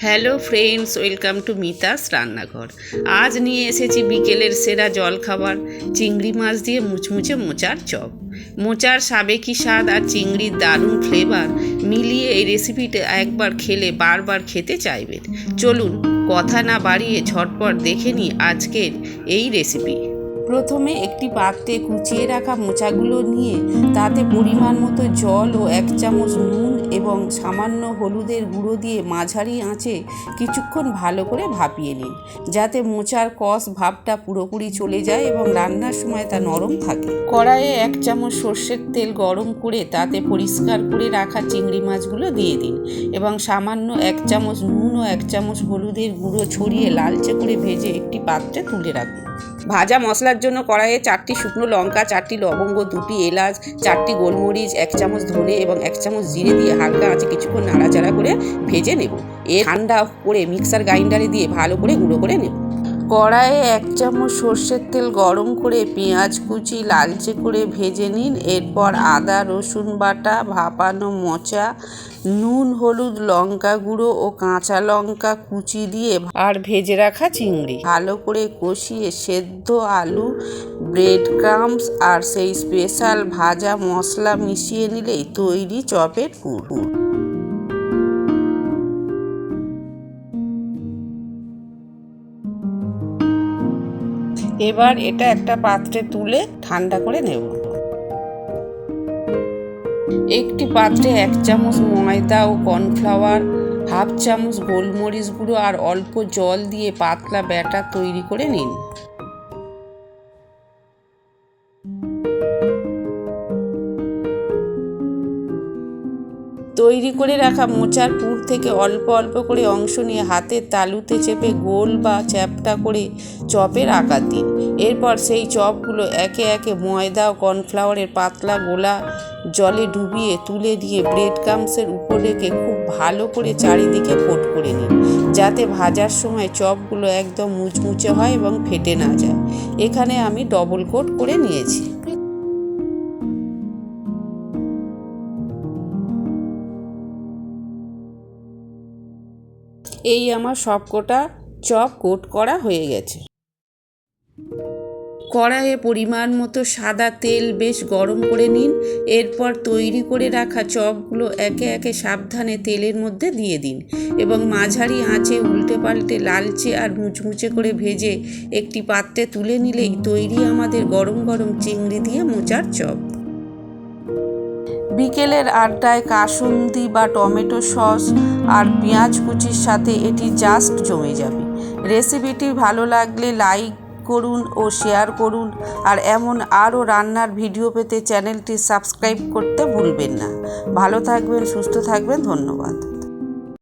Hello friends, welcome to Mita's রান্নাঘর। আজ নিয়ে এসেছি বিকেলের সেরা জলখাবার, চিংড়ি মাছ দিয়ে মুচমুচে মোচার চপ। মোচার সাবেকি স্বাদ আর চিংড়ির দারুণ ফ্লেভার মিলিয়ে এই রেসিপিটা একবার খেলে বারবার খেতে চাইবেন। চলুন কথা না বাড়িয়ে ঝটপট দেখে নিই আজকের এই রেসিপি। প্রথমে একটি পাত্রে কুচিয়ে রাখা মোচাগুলো নিয়ে তাতে পরিমাণ মতো জল ও 1 চামচ নুন এবং সামান্য হলুদের গুঁড়ো দিয়ে মাঝারি আঁচে কিছুক্ষণ ভালো করে ভাপিয়ে নিন, যাতে মোচার কষ ভাবটা পুরোপুরি চলে যায় এবং রান্নার সময় তা নরম থাকে। কড়াইয়ে 1 চামচ সর্ষের তেল গরম করে তাতে পরিষ্কার করে রাখা চিংড়ি মাছগুলো দিয়ে দিন এবং সামান্য 1 চামচ নুন ও 1 চামচ হলুদের গুঁড়ো ছড়িয়ে লালচে করে ভেজে একটি পাত্রে তুলে রাখুন। ভাজা মশলার জন্য কড়াইয়ে 4টি শুকনো লঙ্কা, 4টি লবঙ্গ, 2টি এলাচ, 4টি গোলমরিচ, 1 চামচ ধনে এবং 1 চামচ জিরে দিয়ে হালকা আঁচে কিছুক্ষণ নাড়াচাড়া করে ভেজে নেব। ঠান্ডা করে মিক্সার গ্রাইন্ডারে দিয়ে ভালো করে গুঁড়ো করে নেব। কড়াইয়ে 1 চামচ সর্ষের তেল গরম করে পেঁয়াজ কুচি লালচে করে ভেজে নিন। এরপর আদা রসুন বাটা, ভাপানো মোচা, নুন হলুদ লঙ্কা গুঁড়ো ও কাঁচা লঙ্কা কুচি দিয়ে আর ভেজে রাখা চিংড়ি ভালো করে কষিয়ে সেদ্ধ আলু, ব্রেড ক্রাম্বস আর সেই স্পেশাল ভাজা মশলা মিশিয়ে নিলেই তৈরি চপের পুর। এবার এটা একটা পাত্রে তুলে ঠান্ডা করে নেব। একটি পাত্রে 1 চামচ ময়দা ও কর্নফ্লাওয়ার, 1/2 চামচ গোলমরিচ গুঁড়ো আর অল্প জল দিয়ে পাতলা ব্যাটার তৈরি করে নিন। তৈরি করে রাখা মোচার পুর থেকে অল্প অল্প করে অংশ নিয়ে হাতের তালুতে চেপে গোল বা চ্যাপ্টা করে চপের আকার দিন। এরপর সেই চপগুলো একে একে ময়দা ও কর্নফ্লাওয়ারের পাতলা গোলা জলে ডুবিয়ে তুলে দিয়ে ব্রেড ক্রাম্বসের উপর রেখে খুব ভালো করে চারিদিকে কোট করে নিন, যাতে ভাজার সময় চপগুলো একদম মুচমুচে হয় এবং ফেটে না যায়। এখানে আমি ডবল কোট করে নিয়েছি। এই আমার সবকটা চপ কোট করা হয়ে গেছে। কড়াইয়ে পরিমাণ মতো সাদা তেল বেশ গরম করে নিন। এরপর তৈরি করে রাখা চপগুলো একে একে সাবধানে তেলের মধ্যে দিয়ে দিন এবং মাঝারি আঁচে উল্টে পাল্টে লালচে আর মুচমুচে করে ভেজে একটি পাত্রে তুলে নিলেই তৈরি আমাদের গরম গরম চিংড়ি দিয়ে মোচার চপ। বিকেলের আড্ডায় কাসুন্দি বা টমেটো সস আর পেঁয়াজ কুচির সাথে এটি জাস্ট জমে যাবে। রেসিপিটি ভালো লাগলে লাইক করুন ও শেয়ার করুন, আর এমন আরও রান্নার ভিডিও পেতে চ্যানেলটি সাবস্ক্রাইব করতে ভুলবেন না। ভালো থাকবেন, সুস্থ থাকবেন, ধন্যবাদ।